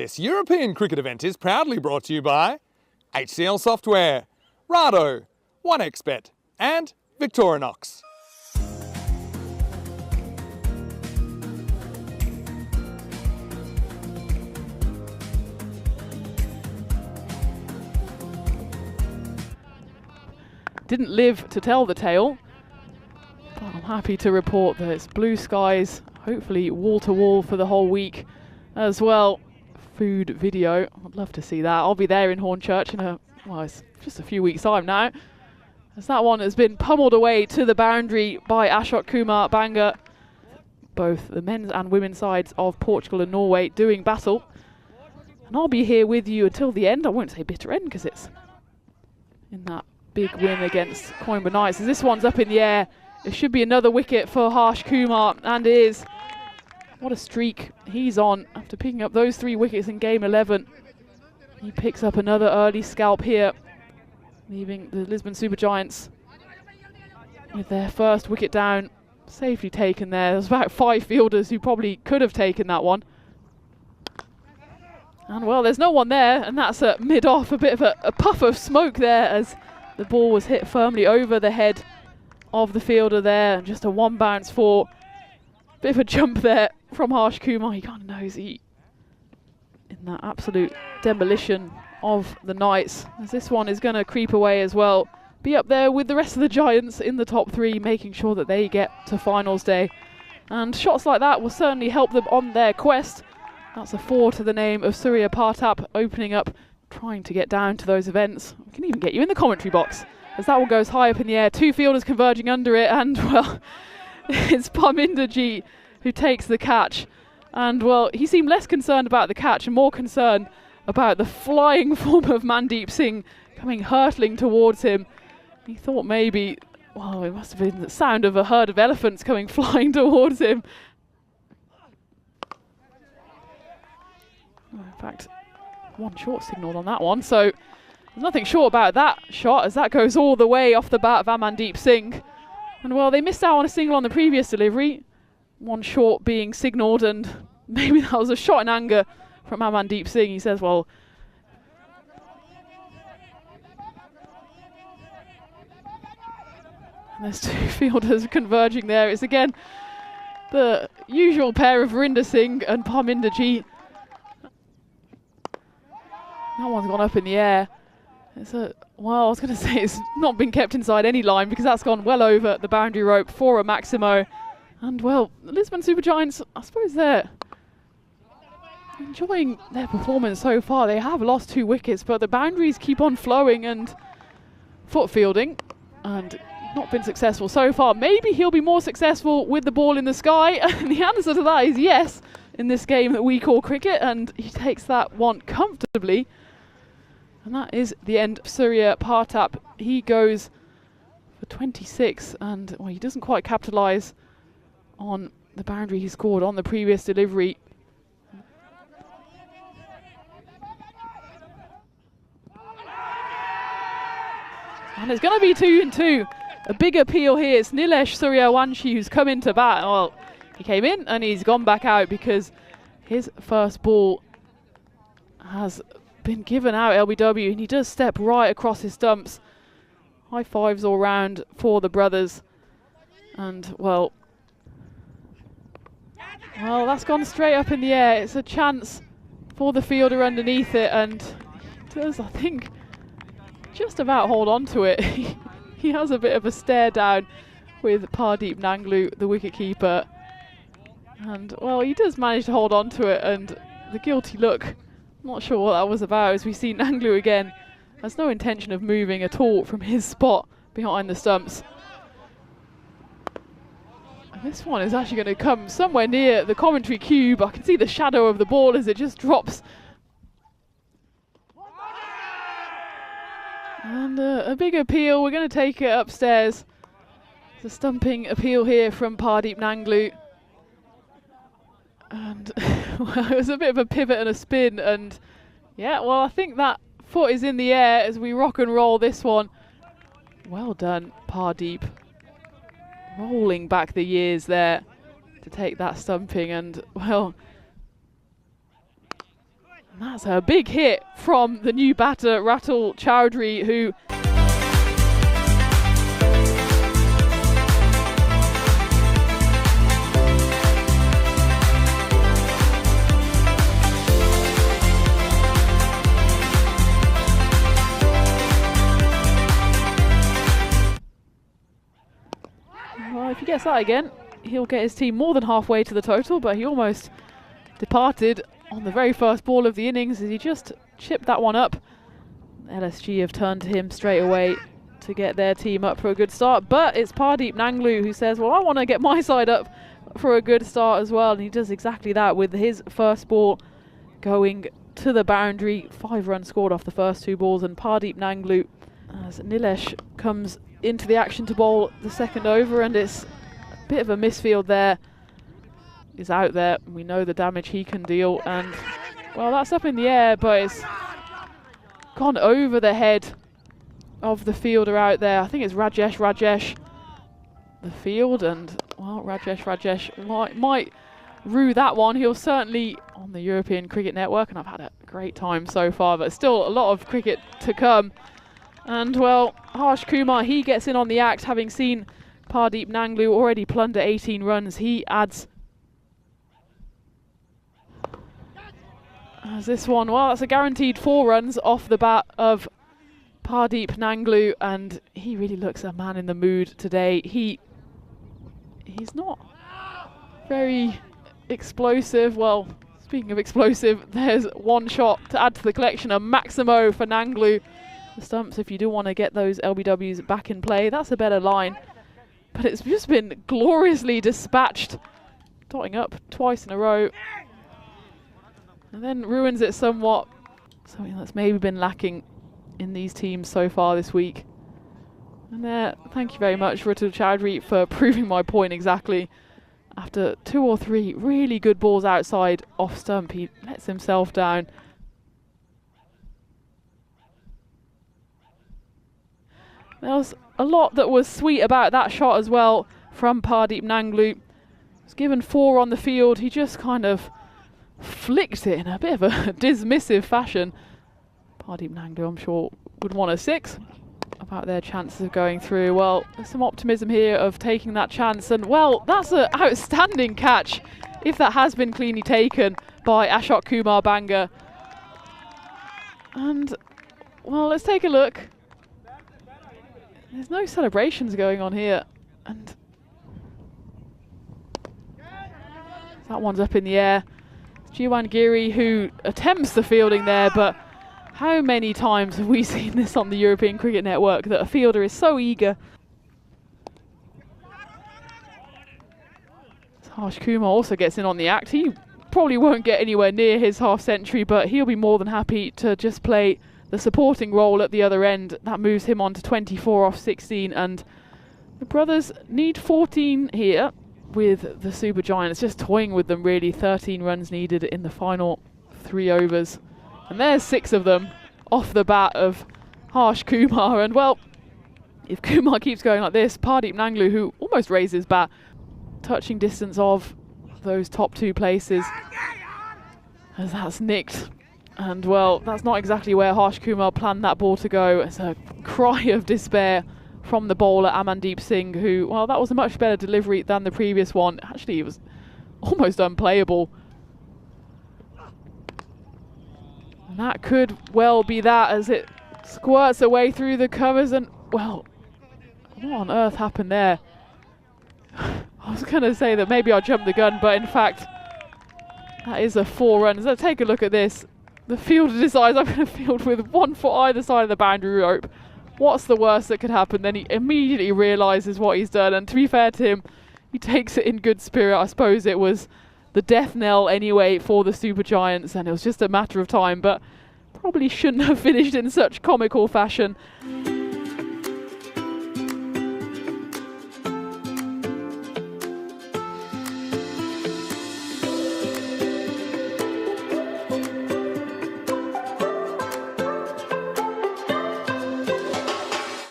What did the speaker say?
This European cricket event is proudly brought to you by HCL Software, Rado, 1xBet and Victorinox. Didn't live to tell the tale, but I'm happy to report that it's blue skies, hopefully wall to wall for the whole week as well. Food video, I'd love to see that. I'll be there in Hornchurch in it's just a few weeks time now, as that one has been pummeled away to the boundary by Ashok Kumar Banga. Both the men's and women's sides of Portugal and Norway doing battle, and I'll be here with you until the end. I won't say bitter end because it's in that big win against Coimba Knights. As this one's up in the air, it should be another wicket for Harsh Kumar, and is. What a streak he's on after picking up those 3 wickets in game 11. He picks up another early scalp here, leaving the Lisbon Supergiants with their first wicket down. Safely taken there. There's about 5 fielders who probably could have taken that one. And well, there's no one there, and that's a mid-off, a bit of a puff of smoke there as the ball was hit firmly over the head of the fielder there, and just a 1 bounce for. Bit of a jump there from Harsh Kumar. He kind of knows he in that absolute demolition of the Knights, as this one is going to creep away as well. Be up there with the rest of the Giants in the top 3, making sure that they get to finals day. And shots like that will certainly help them on their quest. That's a 4 to the name of Surya Partap, opening up, trying to get down to those events. We can even get you in the commentary box, as that one goes high up in the air. 2 fielders converging under it, and well, it's Parminderji who takes the catch. And well, he seemed less concerned about the catch and more concerned about the flying form of Mandeep Singh coming hurtling towards him. He thought maybe, well, it must have been the sound of a herd of elephants coming flying towards him. In fact, 1 short signal on that one, so there's nothing short about that shot, as that goes all the way off the bat of Amandeep Singh. And well, they missed out on a single on the previous delivery, 1 short being signalled, and maybe that was a shot in anger from Amandeep Singh. He says, well, there's 2 fielders converging there. It's again the usual pair of Verinder Singh and Parminderji. That one's gone up in the air. Well, I was going to say it's not been kept inside any line, because that's gone well over the boundary rope for a Maximo. And well, the Lisbon Supergiants, I suppose they're enjoying their performance so far. They have lost 2 wickets, but the boundaries keep on flowing, and foot fielding, and not been successful so far. Maybe he'll be more successful with the ball in the sky, and the answer to that is yes, in this game that we call cricket, and he takes that one comfortably. And that is the end of Surya Partap. He goes for 26, and well, he doesn't quite capitalise on the boundary he scored on the previous delivery. And it's going to be 2 and 2. A big appeal here. It's Nilesh Suryawanshi who's come into bat. Well, he came in and he's gone back out because his first ball has been given out LBW, and he does step right across his stumps. High fives all round for the brothers. And well, that's gone straight up in the air. It's a chance for the fielder underneath it, and he does, I think, just about hold on to it. He has a bit of a stare down with Pardeep Nanglu, the wicketkeeper. And well, he does manage to hold on to it, and the guilty look, not sure what that was about, as we see Nanglu again has no intention of moving at all from his spot behind the stumps. And this one is actually going to come somewhere near the commentary cube. I can see the shadow of the ball as it just drops. And a big appeal. We're going to take it upstairs. It's a stumping appeal here from Pardeep Nanglu. And well, it was a bit of a pivot and a spin, and yeah, well, I think that foot is in the air as we rock and roll this one. Well done, Pardeep. Rolling back the years there to take that stumping, and well, And that's a big hit from the new batter, Ratul Chowdhury, who well, if he gets that again, he'll get his team more than halfway to the total, but he almost departed on the very first ball of the innings as he just chipped that one up. LSG have turned to him straight away to get their team up for a good start, but it's Pardeep Nanglu who says, well, I want to get my side up for a good start as well, and he does exactly that with his first ball going to the boundary. 5 runs scored off the first 2 balls, and Pardeep Nanglu, as Nilesh comes into the action to bowl the second over, and it's a bit of a misfield there, is out there. We know the damage he can deal, and well, that's up in the air, but it's gone over the head of the fielder out there. I think it's Rajesh the field, and well, Rajesh might rue that one. He'll certainly on the European Cricket Network, and I've had a great time so far, but still a lot of cricket to come. And well, Harsh Kumar, he gets in on the act, having seen Pardeep Nanglu already plunder 18 runs. He adds as this one, well, that's a guaranteed 4 runs off the bat of Pardeep Nanglu, and he really looks a man in the mood today. He's not very explosive. Well, speaking of explosive, there's one shot to add to the collection, a Maximo for Nanglu. The stumps, if you do want to get those LBWs back in play, that's a better line. But it's just been gloriously dispatched, dotting up twice in a row. And then ruins it somewhat, something that's maybe been lacking in these teams so far this week. And there, thank you very much, Ratul Chowdhury, for proving my point exactly. After 2 or 3 really good balls outside off stump, he lets himself down. There was a lot that was sweet about that shot as well from Pardeep Nanglu. He was given 4 on the field. He just kind of flicked it in a bit of a dismissive fashion. Pardeep Nanglu, I'm sure, would want a 6 about their chances of going through. Well, there's some optimism here of taking that chance, and well, that's an outstanding catch if that has been cleanly taken by Ashok Kumar Banga. And well, let's take a look. There's no celebrations going on here, and that one's up in the air. Jiwan Giri who attempts the fielding there, but how many times have we seen this on the European Cricket Network, that a fielder is so eager? Harsh Kumar also gets in on the act. He probably won't get anywhere near his half century, but he'll be more than happy to just play the supporting role at the other end. That moves him on to 24 off 16, and the brothers need 14 here with the Super Giants, just toying with them really. 13 runs needed in the final 3 overs. And there's 6 of them off the bat of Harsh Kumar. And well, if Kumar keeps going like this, Pardeep Nanglu, who almost raised his bat, touching distance of those top 2 places, as that's nicked. And well, that's not exactly where Harsh Kumar planned that ball to go. It's a cry of despair from the bowler Amandeep Singh, who, well, that was a much better delivery than the previous one. Actually, it was almost unplayable. And that could well be that, as it squirts away through the covers. And well, what on earth happened there? I was going to say that maybe I jumped the gun, but in fact, that is a 4 run. So take a look at this. The fielder decides, I'm going to field with 1 foot either side of the boundary rope. What's the worst that could happen? Then he immediately realises what he's done, and to be fair to him, he takes it in good spirit. I suppose it was the death knell anyway for the Super Giants, and it was just a matter of time, but probably shouldn't have finished in such comical fashion.